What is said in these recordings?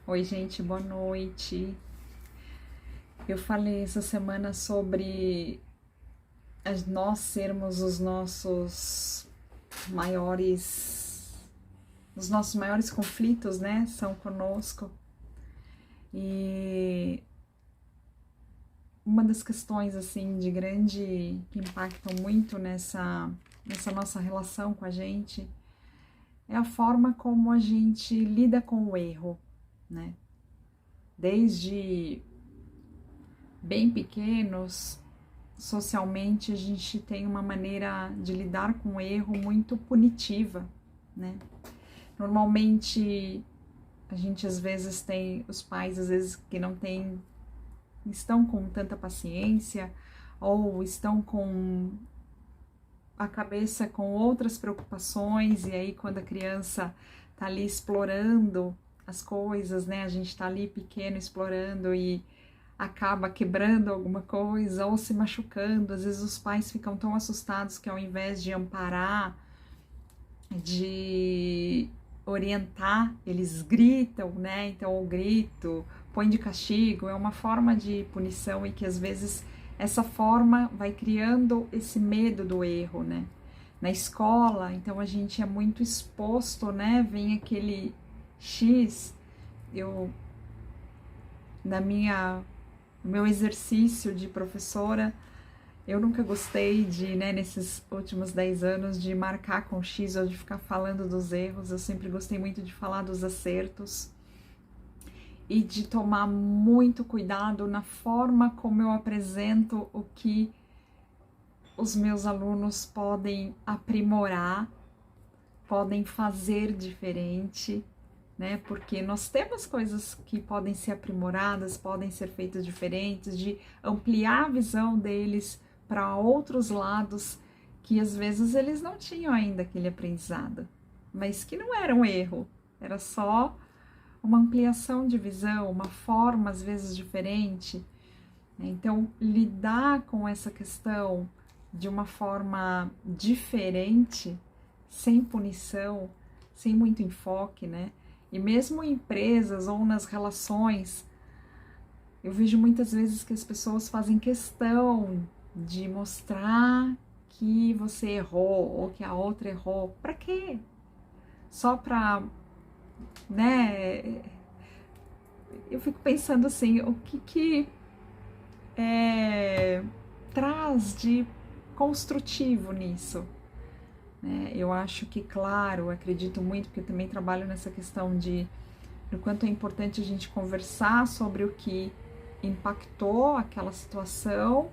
Oi, gente, boa noite. Eu falei essa semana sobre nós sermos maiores, os nossos maiores conflitos, né? São conosco. E uma das questões, assim, que impactam muito nessa nossa relação com a gente é a forma como a gente lida com o erro, né? Desde bem pequenos, socialmente a gente tem uma maneira de lidar com o erro muito punitiva, né? Normalmente a gente às vezes tem os pais às vezes que não têm, estão com tanta paciência ou estão com a cabeça com outras preocupações, e aí quando a criança tá ali explorando as coisas, né? A gente tá ali pequeno explorando e acaba quebrando alguma coisa ou se machucando. Às vezes os pais ficam tão assustados que ao invés de amparar, de orientar, eles gritam, né? Então o grito, põe de castigo, é uma forma de punição e que às vezes essa forma vai criando esse medo do erro, né? Na escola, então a gente é muito exposto, né? Vem aquele X, eu na minha no meu exercício de professora, eu nunca gostei de, né, nesses últimos 10 anos, de marcar com X ou de ficar falando dos erros. Eu sempre gostei muito de falar dos acertos e de tomar muito cuidado na forma como eu apresento o que os meus alunos podem aprimorar, podem fazer diferente, né? Porque nós temos coisas que podem ser aprimoradas, podem ser feitas diferentes, de ampliar a visão deles para outros lados que às vezes eles não tinham ainda aquele aprendizado, mas que não era um erro, era só uma ampliação de visão, uma forma às vezes diferente. Então, lidar com essa questão de uma forma diferente, sem punição, sem muito enfoque, né? E mesmo em empresas ou nas relações, eu vejo muitas vezes que as pessoas fazem questão de mostrar que você errou ou que a outra errou. Para quê? Só para, né? Eu fico pensando assim, o que traz de construtivo nisso? Né? Eu acho que, claro, acredito muito, porque eu também trabalho nessa questão de do quanto é importante a gente conversar sobre o que impactou aquela situação.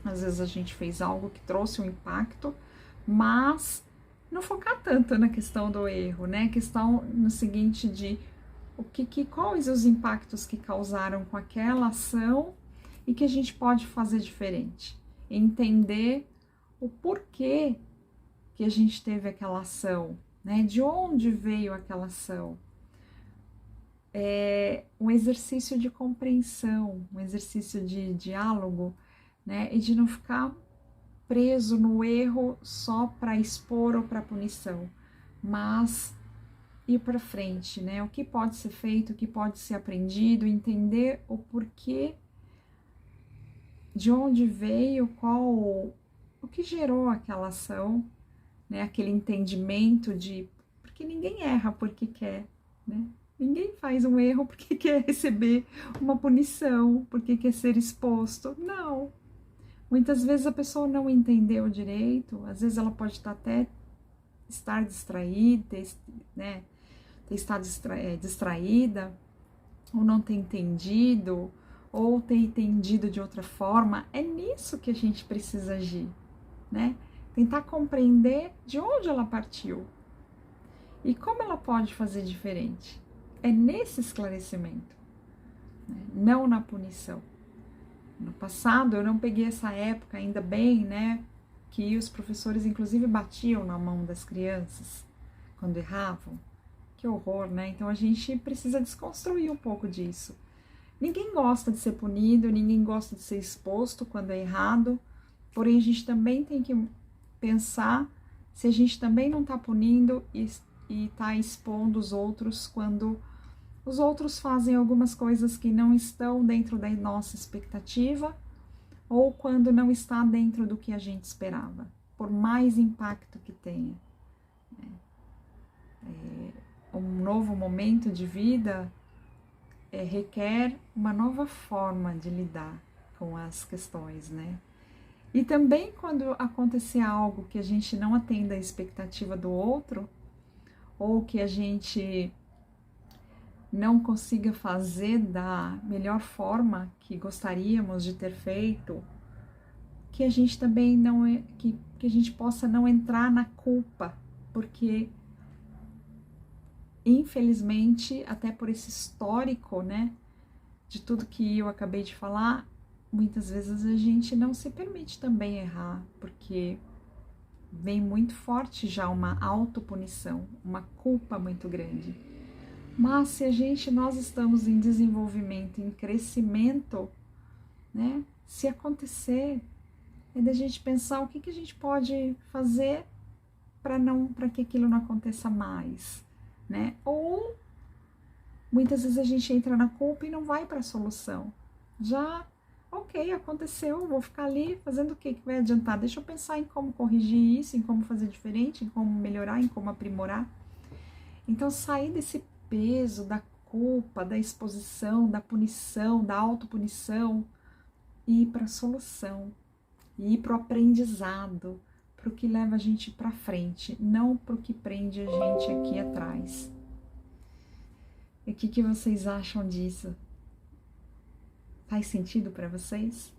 Às vezes a gente fez algo que trouxe um impacto, mas não focar tanto na questão do erro, né? A questão no seguinte de quais os impactos que causaram com aquela ação e que a gente pode fazer diferente. Entender o porquê que a gente teve aquela ação, né? De onde veio aquela ação. É um exercício de compreensão, um exercício de diálogo, né? E de não ficar preso no erro só para expor ou para punição, mas ir para frente, né? O que pode ser feito, o que pode ser aprendido, entender o porquê, de onde veio, o que gerou aquela ação, né? Aquele entendimento de porque ninguém erra porque quer, né? Ninguém faz um erro porque quer receber uma punição, porque quer ser exposto. Não. Muitas vezes a pessoa não entendeu direito, às vezes ela pode até estar distraída, né? Ter estado distraída, ou não ter entendido, ou ter entendido de outra forma. É nisso que a gente precisa agir, né? Tentar compreender de onde ela partiu e como ela pode fazer diferente. É nesse esclarecimento, né? Não na punição. No passado eu não peguei essa época, ainda bem, né? Que os professores inclusive batiam na mão das crianças quando erravam. Que horror, né? Então a gente precisa desconstruir um pouco disso. Ninguém gosta de ser punido, ninguém gosta de ser exposto quando é errado, porém a gente também tem que pensar se a gente também não está punindo e está expondo os outros quando os outros fazem algumas coisas que não estão dentro da nossa expectativa ou quando não está dentro do que a gente esperava, por mais impacto que tenha. Um novo momento de vida requer uma nova forma de lidar com as questões, né? E também quando acontecer algo que a gente não atenda à expectativa do outro, ou que a gente não consiga fazer da melhor forma que gostaríamos de ter feito, que a gente também não que a gente possa não entrar na culpa, porque infelizmente, até por esse histórico, né, de tudo que eu acabei de falar, muitas vezes a gente não se permite também errar, porque vem muito forte já uma autopunição, uma culpa muito grande. Mas se nós estamos em desenvolvimento, em crescimento, né, se acontecer, é da gente pensar o que a gente pode fazer para que aquilo não aconteça mais, né? Ou muitas vezes a gente entra na culpa e não vai para a solução. Já, ok, aconteceu, vou ficar ali fazendo o que vai adiantar? Deixa eu pensar em como corrigir isso, em como fazer diferente, em como melhorar, em como aprimorar. Então, sair desse peso da culpa, da exposição, da punição, da autopunição e ir para a solução, e ir para o aprendizado, para o que leva a gente para frente, não para o que prende a gente aqui atrás. E o que vocês acham disso? Faz sentido para vocês?